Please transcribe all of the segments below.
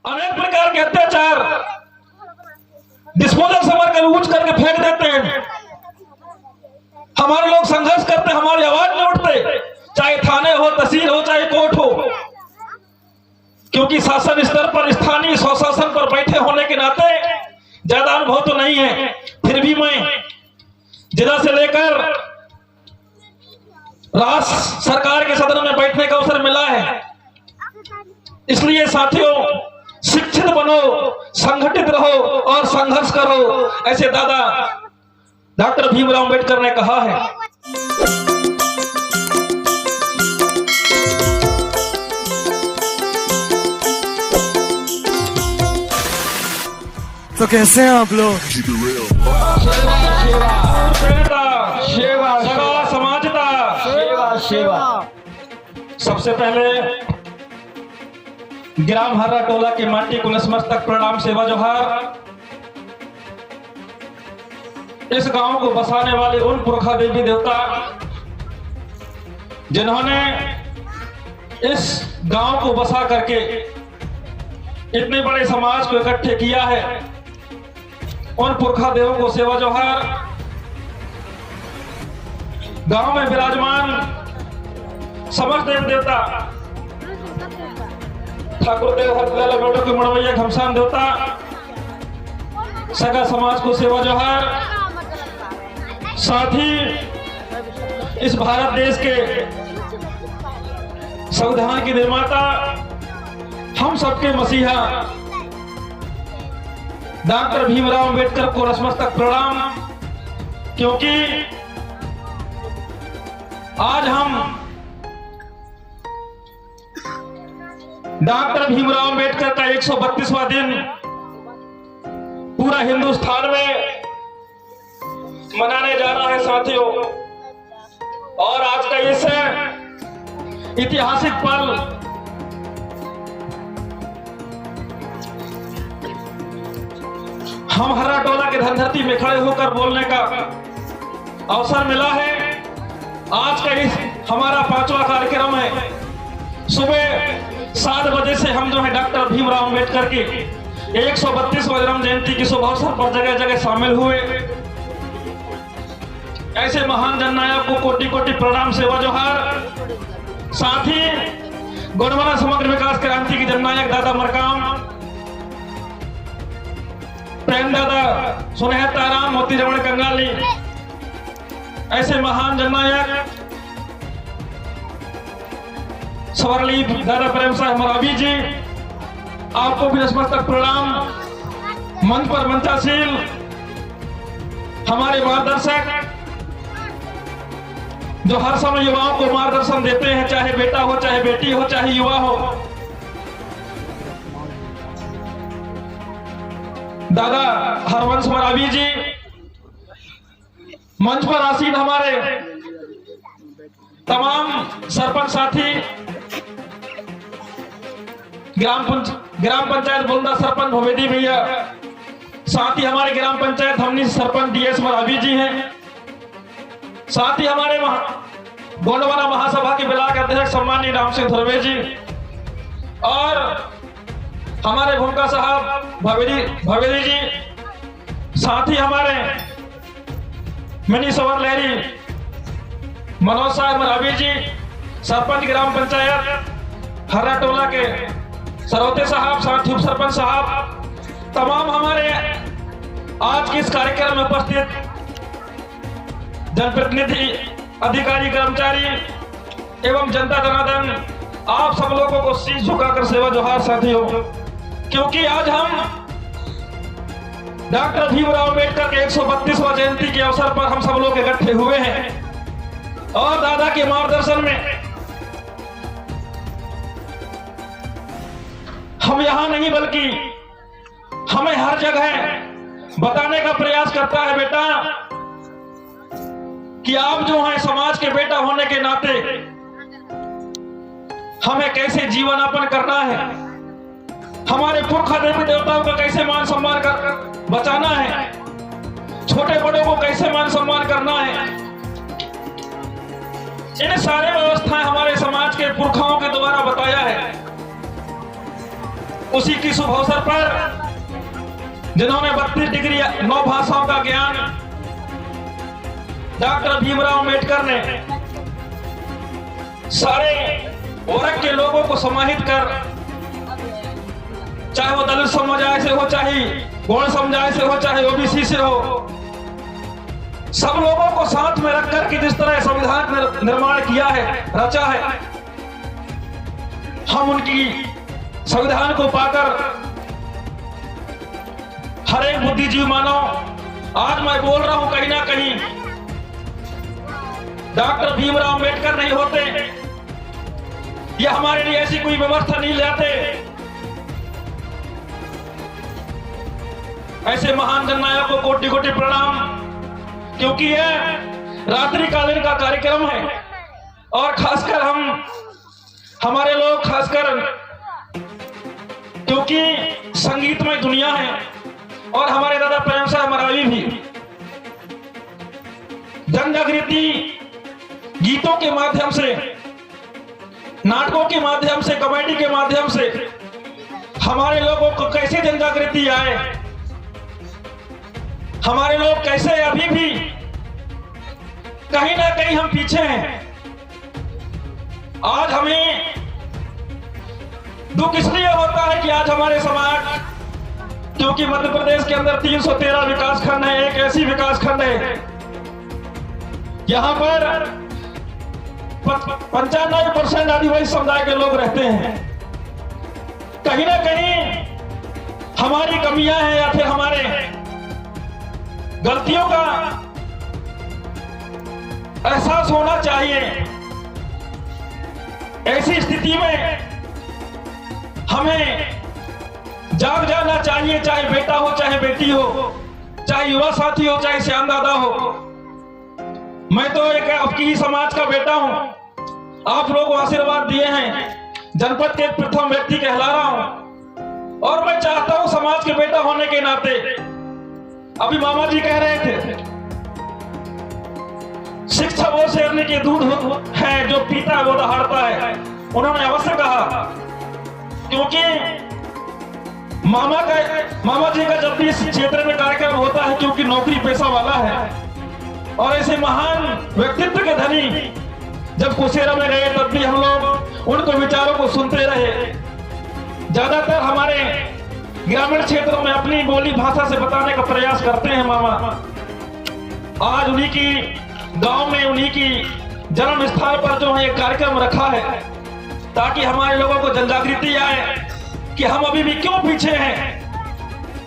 अनेक प्रकार के अत्याचार डिस्पोजल समझ कर ऊंच करके फेंक देते हैं। हमारे लोग संघर्ष करते, हमारी आवाज नहीं उठते, चाहे थाने हो, तहसील हो, चाहे कोर्ट हो, क्योंकि शासन स्तर पर, स्थानीय स्वशासन पर बैठे होने के नाते ज्यादा अनुभव तो नहीं है। फिर भी मैं जिला से लेकर राष्ट्र सरकार के सदन में बैठने का अवसर मिला है। इसलिए साथियों, शिक्षित बनो, संगठित रहो और संघर्ष करो, ऐसे दादा डॉक्टर भीमराव अंबेडकर ने कहा है। तो कैसे हैं आप लोग? सेवा समाजता, सेवा। सबसे पहले ग्राम हर्रा टोला की माटी को नतमस्तक प्रणाम, सेवा जोहार। इस गांव को बसाने वाले उन पुरखा देवी देवता जिन्होंने इस गांव को बसा करके इतने बड़े समाज को इकट्ठे किया है, उन पुरखा देवों को सेवा जोहार। गांव में विराजमान समस्त देव देवता, ठाकुर देव, हरलाल मेढो के मड़वैया घमसान देवता, सगा समाज को सेवा जोहार। साथ ही इस भारत देश के संविधान के निर्माता, हम सबके मसीहा डॉक्टर भीमराव अंबेडकर को नतमस्तक प्रणाम, क्योंकि आज हम डॉक्टर भीमराव अंबेडकर का 132वां दिन पूरा हिंदुस्तान में मनाने जा रहा है साथियों। और आज का इस ऐतिहासिक पल हम हर्रा टोला के धनधरती में खड़े होकर बोलने का अवसर मिला है। आज का इस हमारा 5वां कार्यक्रम है। सुबह 7 बजे से हम जो है डॉक्टर भीमराव अंबेडकर की 132वां जन्म जयंती की शुभ अवसर पर जगह जगह शामिल हुए। ऐसे महान जननायक को कोटि कोटि प्रणाम, सेवा जोहार। साथ ही गुणवना समग्र विकास क्रांति की जननायक दादा मरकाम, प्रेम दादा, सुनहता राम, मोती रमण कंगाली, ऐसे महान जननायक स्वरलीप दादा प्रेम साहब मरावी जी, आपको भी नतमस्तक प्रणाम। मंच पर मंचासील हमारे मार्गदर्शक जो हर समय युवाओं को मार्गदर्शन देते हैं, चाहे बेटा हो, चाहे बेटी हो, चाहे युवा हो, दादा हरवंश मरावी जी। मंच पर आसीन हमारे तमाम सरपंच साथी, ग्राम पंचायत बुलंदा सरपंच भवेदी भैया, साथ ही हमारे ग्राम पंचायत हमनी सरपंच डीएस मरावी जी हैं। साथ ही हमारे गोंडवाना महासभा के ब्लॉक अध्यक्ष सम्मानीय राम सिंह धुर्वे जी, और हमारे भूमका साहब भवेदी जी, साथ ही हमारे मिनी सवर लहरी मनोज साहब मरावी जी, सरपंच ग्राम पंचायत हर्रा टोला के सरौते साहब, साथ ही उप सरपंच साहब, तमाम हमारे आज के इस कार्यक्रम में उपस्थित जनप्रतिनिधि, अधिकारी, कर्मचारी एवं जनता जनार्दन, आप सब लोगों को शीश झुकाकर सेवा जोहार साथियों। क्योंकि आज हम डॉक्टर भीमराव अंबेडकर के 132वां जयंती के अवसर पर हम सब लोग इकट्ठे हुए हैं, और दादा के मार्गदर्शन में हम यहां नहीं बल्कि हमें हर जगह बताने का प्रयास करता है बेटा कि आप जो हैं समाज के बेटा होने के नाते हमें कैसे जीवन यापन करना है, हमारे पुरखा देवी देवताओं का कैसे मान सम्मान कर बचाना है, छोटे बड़ों को कैसे मान सम्मान करना है। इन सारे व्यवस्थाएं हमारे समाज के पुरखाओं के द्वारा बताया है। उसी की शुभ अवसर पर जिन्होंने 32 डिग्री 9 भाषाओं का ज्ञान डॉक्टर भीमराव अम्बेडकर ने सारे वर्ग के लोगों को समाहित कर, चाहे वो दलित समुदाय से हो, चाहे गौड़ समुदाय से हो, चाहे ओबीसी से हो, सब लोगों को साथ में रखकर के जिस तरह संविधान निर्माण किया है, रचा है, हम उनकी संविधान को पाकर हर एक बुद्धिजीवी मानव, आज मैं बोल रहा हूं कहीं ना कहीं डॉक्टर भीमराव अम्बेडकर नहीं होते या हमारे लिए ऐसी कोई व्यवस्था नहीं लाते, ऐसे महान जननायक को कोटि कोटि प्रणाम, क्योंकि यह रात्रिकालीन का कार्यक्रम है और खासकर हमारे लोग, खासकर क्योंकि संगीतमय दुनिया है और हमारे दादा प्रेम साहब मरावी भी जन जागृति गीतों के माध्यम से, नाटकों के माध्यम से, कॉमेडी के माध्यम से हमारे लोगों को कैसे जन जागृति आए, हमारे लोग कैसे अभी भी कहीं ना कहीं हम पीछे हैं। आज हमें दुख इसलिए होता है कि आज हमारे समाज, क्योंकि मध्य प्रदेश के अंदर 313 विकास खंड है, एक ऐसी विकास खंड है यहां पर 95% आदिवासी समुदाय के लोग रहते हैं। कहीं ना कहीं हमारी कमियां हैं या फिर हमारे गलतियों का एहसास होना चाहिए। ऐसी स्थिति में हमें जाग जाना चाहिए, चाहे बेटा हो, चाहे बेटी हो, चाहे युवा साथी हो, चाहे श्याम दादा हो। मैं तो एक आपकी ही समाज का बेटा हूं, आप लोग आशीर्वाद दिए हैं, जनपद के प्रथम व्यक्ति कहला रहा हूं और मैं चाहता हूं समाज के बेटा होने के नाते, अभी मामा जी कह रहे थे शिक्षा वो शेरनी की दूध है जो पीता है वो दहाड़ता है, उन्होंने अवश्य कहा, क्योंकि मामा जी का जब भी इस क्षेत्र में कार्यक्रम होता है, क्योंकि नौकरी पेशा वाला है और ऐसे महान व्यक्तित्व के धनी जब कुशेरा में गए तब भी हम लोग उनको विचारों को सुनते रहे। ज्यादातर हमारे ग्रामीण क्षेत्रों में अपनी बोली भाषा से बताने का प्रयास करते हैं मामा। आज उन्हीं की गांव में, उन्हीं की जन्म स्थान पर जो है एक कार्यक्रम रखा है ताकि हमारे लोगों को जन जागृति आए कि हम अभी भी क्यों पीछे हैं,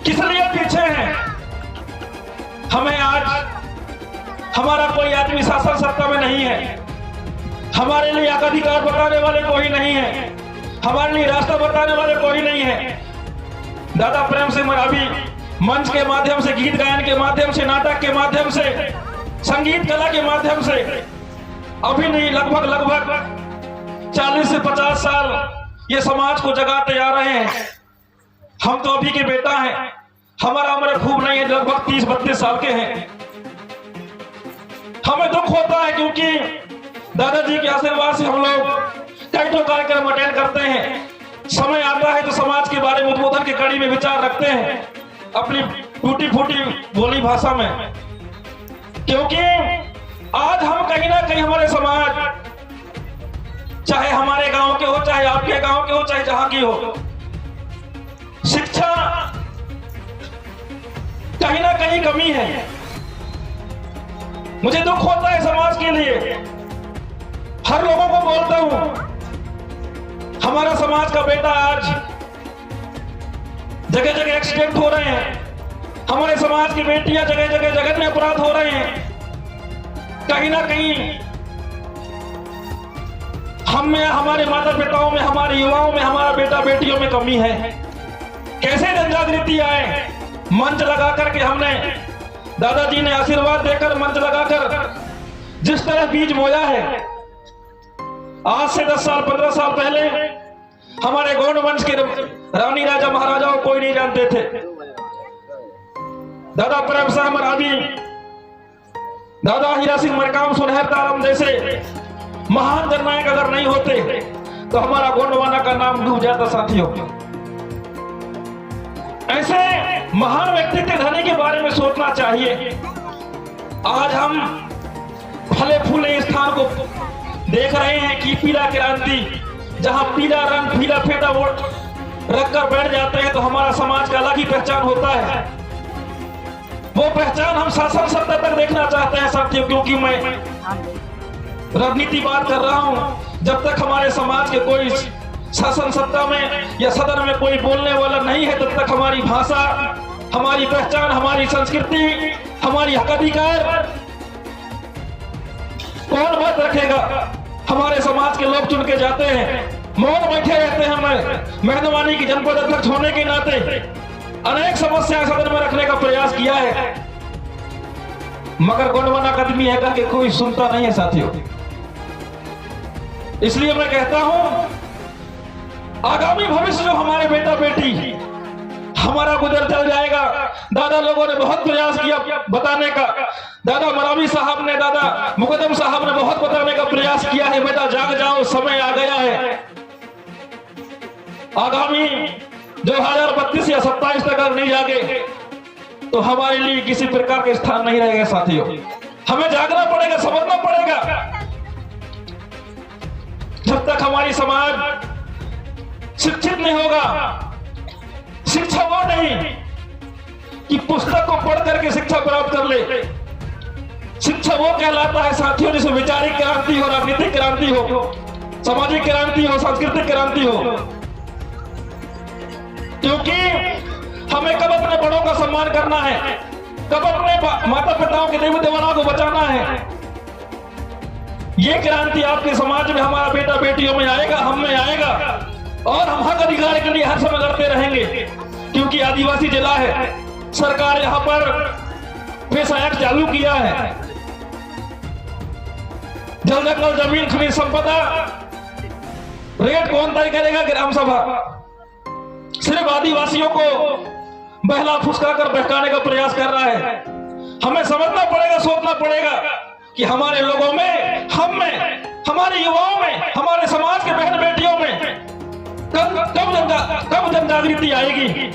किस लिए पीछे हैं। हमें आज हमारा कोई आदमी शासन सत्ता में नहीं है, हमारे लिए अधिकार बताने वाले कोई नहीं है, हमारे लिए रास्ता बताने वाले कोई नहीं है। दादा प्रेम सिंह मरावी मंच के माध्यम से, गीत गायन के माध्यम से, नाटक के माध्यम से, संगीत कला के माध्यम से अभी नहीं लगभग 40 से 50 साल ये समाज को जगाते आ रहे हैं। हम तो अभी के बेटा हैं, हमारा उम्र खूब नहीं है, लगभग 30-32 साल के हैं। हमें दुख होता है क्योंकि दादाजी के आशीर्वाद से हम लोग कई तो कार्यक्रम अटेंड करते हैं, समय आता है तो समाज के बारे में उद्बोधन की कड़ी में विचार रखते हैं अपनी टूटी फूटी बोली भाषा में, क्योंकि आज हम कहीं ना कहीं हमारे समाज, चाहे हमारे गांव के हो, चाहे आपके गांव के हो, चाहे जहां की हो, शिक्षा कहीं ना कहीं कमी है। मुझे दुख होता है समाज के लिए, हर लोगों को बोलता हूं हमारा समाज का बेटा आज जगह जगह एक्सीडेंट हो रहे हैं, हमारे समाज की बेटियां जगह जगह जघन्य अपराध हो रहे हैं। कहीं ना कहीं हम में, हमारे माता पिताओं में, हमारे युवाओं में, हमारा बेटा बेटियों में कमी है। कैसे जन जागृति आए? मंच लगा करके हमने, दादाजी ने आशीर्वाद देकर मंच लगाकर जिस तरह बीज बोया है, आज से 10 साल 15 साल पहले हमारे गौड़ वंश के रानी राजा महाराजाओं कोई नहीं जानते थे। दादा प्रेम साहब मरावी, दादा हीरा सिंह मरकाम, सुनहर तारम जैसे महान जननायक अगर नहीं होते तो हमारा गोंडवाना का नाम डूब जाता साथियों। ऐसे महान व्यक्तित्व धनी के बारे में सोचना चाहिए। आज हम फले फूले स्थान को देख रहे हैं कि पीला क्रांति, जहां पीला रंग पीला फेटा वोट रखकर बैठ जाते हैं तो हमारा समाज का अलग ही पहचान होता है। वो पहचान हम शासन सत्ता तक देखना चाहते हैं साथियों, क्योंकि मैं राजनीति बात कर रहा हूं। जब तक हमारे समाज के कोई शासन सत्ता में या सदन में कोई बोलने वाला नहीं है, तब तक हमारी भाषा, हमारी पहचान, हमारी संस्कृति, हमारी हक अधिकार कौन बात रखेगा? हमारे समाज के लोग चुन के जाते हैं, मौन बैठे रहते हैं। मैं मेहनवानी की जनपद अध्यक्ष होने के नाते अनेक समस्याएं सदन में रखने का प्रयास किया है, मगर गुणवाना कदमी है कि कोई सुनता नहीं है साथियों। इसलिए मैं कहता हूं, आगामी भविष्य जो हमारे बेटा बेटी हमारा गुजर चल जाएगा। दादा लोगों ने बहुत प्रयास किया बताने का, दादा मरावी साहब ने, दादा मुकदम साहब ने बहुत बताने का प्रयास किया है, बेटा जाग जाओ, समय आ गया है। आगामी 2032 या 27 तक अगर नहीं जागे तो हमारे लिए किसी प्रकार के स्थान नहीं रहेगा साथियों। हमें जागना पड़ेगा, समझना पड़ेगा। जब तक हमारी समाज शिक्षित नहीं होगा, शिक्षा वो नहीं कि पुस्तक को पढ़ करके शिक्षा प्राप्त कर ले। शिक्षा वो कहलाता है साथियों जिसमें वैचारिक क्रांति हो, राजनीतिक क्रांति हो, सामाजिक क्रांति हो, सांस्कृतिक क्रांति हो। क्योंकि हमें कब अपने बड़ों का सम्मान करना है, कब अपने माता पिताओं के देवी देवताओं को बचाना है। ये क्रांति आपके समाज में हमारा बेटा बेटियों में आएगा, हम में आएगा, और हम हक अधिकार के लिए हर समय लड़ते रहेंगे। क्योंकि आदिवासी जिला है, सरकार यहां पर पेशा एक्ट चालू किया है। जल जंगल जमीन खनिज संपदा रेट कौन तय करेगा? ग्राम सभा। सिर्फ आदिवासियों को बहला फुसका कर बहकाने का प्रयास कर रहा है। हमें समझना पड़ेगा, सोचना पड़ेगा कि हमारे लोगों में, हम में, हमारे युवाओं में, हमारे समाज के बहन बेटियों में कब जन जागृति आएगी।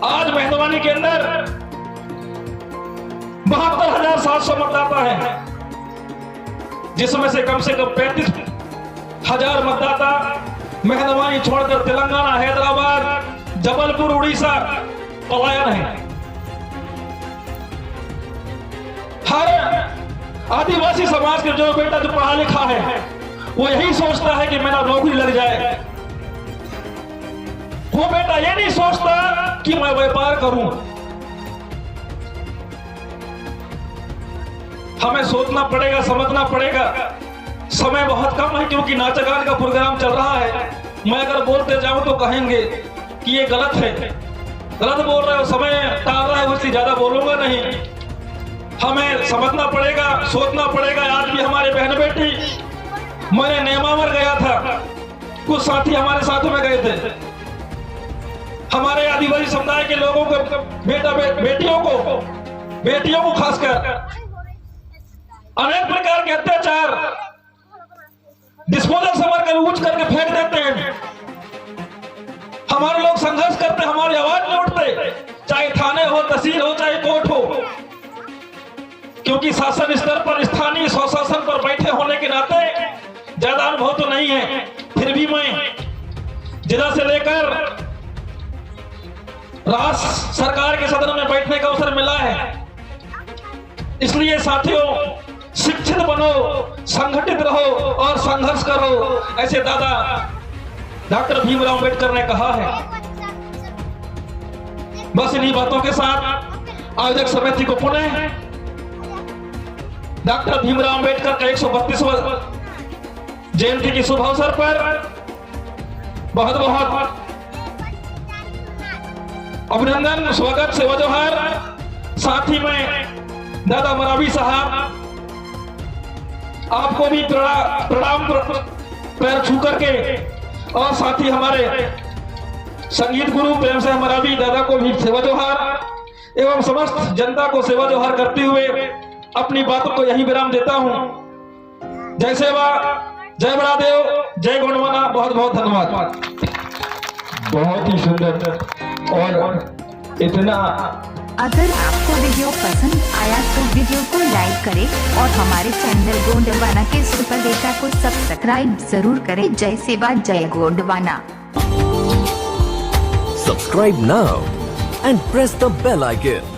आज मेहनवानी के अंदर 72,700 मतदाता है, जिसमें से कम 35,000 मतदाता मेहनवानी छोड़कर तेलंगाना, हैदराबाद, जबलपुर, उड़ीसा पलायन है। हर आदिवासी समाज के जो बेटा जो पढ़ा लिखा है वो यही सोचता है कि मेरा नौकरी लग जाए। वो बेटा ये नहीं सोचता कि मैं व्यापार करूं। हमें सोचना पड़ेगा, समझना पड़ेगा। समय बहुत कम है क्योंकि नाच गान का प्रोग्राम चल रहा है। मैं अगर बोलते जाऊं तो कहेंगे कि ये गलत है, गलत बोल रहे हो, समय टाल रहा है, इसलिए ज्यादा बोलूंगा नहीं। हमें समझना पड़ेगा, सोचना पड़ेगा। आज भी हमारे बहन बेटी, मैंने नेमावर गया था, कुछ साथी हमारे साथ में गए थे। हमारे आदिवासी समुदाय के लोगों को बेटियों को खासकर अनेक प्रकार के अत्याचार, डिस्पोजल समर कर ऊंच करके फेंक देते हैं। हमारे लोग संघर्ष करते, हमारी आवाज नहीं उठते, चाहे थाने हो, तहसील हो, चाहे कोर्ट हो। क्योंकि शासन स्तर पर, स्थानीय स्वशासन पर बैठे होने के नाते ज्यादा अनुभव तो नहीं है, फिर भी मैं जिला से लेकर राज्य सरकार के सदन में बैठने का अवसर मिला है। इसलिए साथियों, शिक्षित बनो, संगठित रहो और संघर्ष करो, ऐसे दादा डॉक्टर भीमराव अंबेडकर ने कहा है। बस इन्हीं बातों के साथ आयोजक समिति को पुनः डॉक्टर भीमराव अंबेडकर का 132वां जयंती के शुभ अवसर पर बहुत बहुत अभिनंदन, स्वागत, सेवा जोहार। साथ ही में दादा मरावी साहब आपको भी प्रणाम पैर छू करके, और साथ ही हमारे संगीत गुरु प्रेम से मरावी दादा को भी सेवा जोहार एवं समस्त जनता को सेवा जोहार करते हुए अपनी बातों को यही विराम देता हूं। जय सेवा, जय बड़ादेव, जय गुणवाना। बहुत बहुत धन्यवाद। बहुत ही सुंदर और इतना। अगर आपको वीडियो पसंद आया तो वीडियो को लाइक करें और हमारे चैनल गोंडवाना के सुपर डेटा को सब्सक्राइब जरूर करें। जय सेवा जय Gondwana. Subscribe now and press the bell icon.